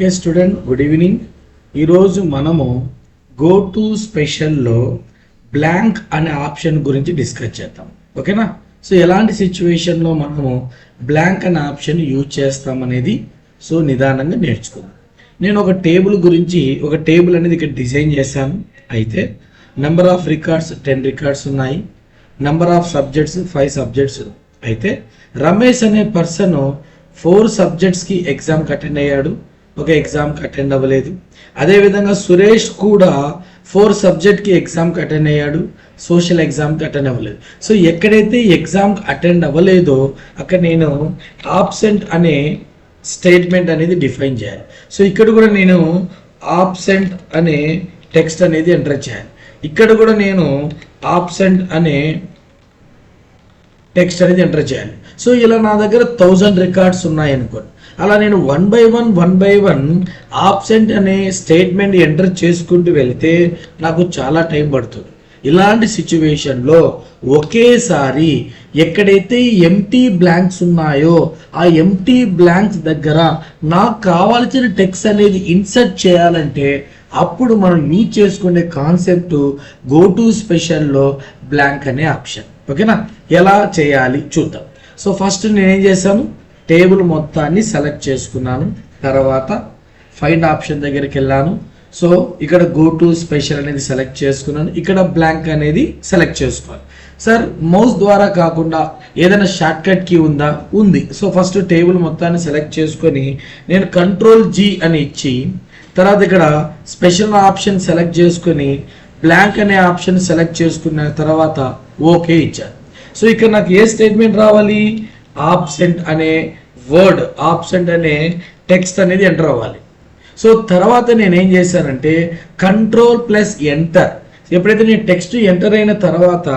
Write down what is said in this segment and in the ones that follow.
Okay student, good evening. ఈరోజు మనము go to స్పెషల్లో blank అనే ఆప్షన్ గురించి డిస్కస్ చేద్దాం. ఓకేనా? సో ఎలాంటి సిచ్యువేషన్లో మనము బ్లాంక్ అనే ఆప్షన్ యూజ్ చేస్తాం అనేది నిదానంగా నేర్చుకుందాం. నేను ఒక టేబుల్ గురించి ఒక టేబుల్ అనేది ఇక్కడ డిజైన్ చేశాను. అయితే నెంబర్ ఆఫ్ రికార్డ్స్ 10 రికార్డ్స్ ఉన్నాయి. Number of subjects 5 subjects. అయితే రమేష్ అనే పర్సన్ 4 సబ్జెక్ట్స్కి ఎగ్జామ్కి అటెండ్ అయ్యాడు, ఒక ఎగ్జామ్కి అటెండ్ అవ్వలేదు. అదేవిధంగా సురేష్ కూడా 4 సబ్జెక్ట్కి ఎగ్జామ్కి అటెండ్ అయ్యాడు, సోషల్ ఎగ్జామ్కి అటెండ్ అవ్వలేదు. సో ఎక్కడైతే ఎగ్జామ్కి అటెండ్ అవ్వలేదో అక్కడ నేను ఆబ్సెంట్ అనే స్టేట్మెంట్ అనేది డిఫైన్ చేయాలి. సో ఇక్కడ కూడా నేను ఆబ్సెంట్ అనే టెక్స్ట్ అనేది ఎంటర్ చేయాలి. ఇక్కడ కూడా నేను ఆబ్సెంట్ అనే టెక్స్ట్ అనేది ఎంటర్ చేయాలి. సో ఇలా నా దగ్గర 1000 రికార్డ్స్ ఉన్నాయి అనుకోండి. అలా నేను వన్ బై వన్ ఆబ్సెంట్ అనే స్టేట్మెంట్ ఎంటర్ చేసుకుంటూ వెళితే నాకు చాలా టైం పడుతుంది. ఇలాంటి సిచ్యువేషన్లో ఒకేసారి ఎక్కడైతే ఎంటీ బ్లాంక్స్ ఉన్నాయో ఆ ఎంటీ బ్లాంక్స్ దగ్గర నాకు కావాల్సిన టెక్స్ట్ అనేది ఇన్సర్ట్ చేయాలంటే అప్పుడు మనం యూజ్ చేసుకునే కాన్సెప్ట్ గో టు స్పెషల్లో బ్లాంక్ అనే ఆప్షన్. ఓకేనా? ఎలా చేయాలి చూద్దాం. సో ఫస్ట్ నేనేం చేశాను, టేబుల్ మొత్తాన్ని సెలెక్ట్ చేసుకున్నాను. తర్వాత ఫైండ్ ఆప్షన్ దగ్గరికి వెళ్ళాను. సో ఇక్కడ గో టు స్పెషల్ అనేది సెలెక్ట్ చేసుకున్నాను. ఇక్కడ బ్లాంక్ అనేది సెలెక్ట్ చేసుకోవాలి. సార్ మౌస్ ద్వారా కాకుండా ఏదైనా షార్ట్ కట్ కీ ఉందా? ఉంది. సో ఫస్ట్ టేబుల్ మొత్తాన్ని సెలెక్ట్ చేసుకొని నేను Ctrl+G అని ఇచ్చి తర్వాత ఇక్కడ స్పెషల్ ఆప్షన్ సెలెక్ట్ చేసుకొని బ్లాంక్ అనే ఆప్షన్ సెలెక్ట్ చేసుకున్న తర్వాత ఓకే ఇచ్చాను. సో ఇక్కడ నాకు ఏ స్టేట్మెంట్ రావాలి? ఆబ్సెంట్ అనే వర్డ్, ఆబ్సెంట్ అనే టెక్స్ట్ అనేది ఎంటర్ అవ్వాలి. సో తర్వాత నేనేం చేశానంటే Ctrl+Enter. ఎప్పుడైతే నేను టెక్స్ట్ ఎంటర్ అయిన తర్వాత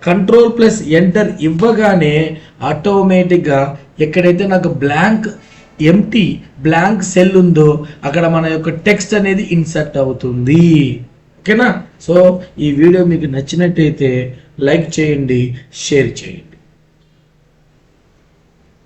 Ctrl+Enter ఇవ్వగానే ఆటోమేటిక్గా ఎక్కడైతే నాకు బ్లాంక్ ఎంటీ బ్లాంక్ సెల్ ఉందో అక్కడ మన యొక్క టెక్స్ట్ అనేది ఇన్సర్ట్ అవుతుంది. ఓకేనా? సో ఈ వీడియో మీకు నచ్చినట్టయితే లైక్ చేయండి, షేర్ చేయండి.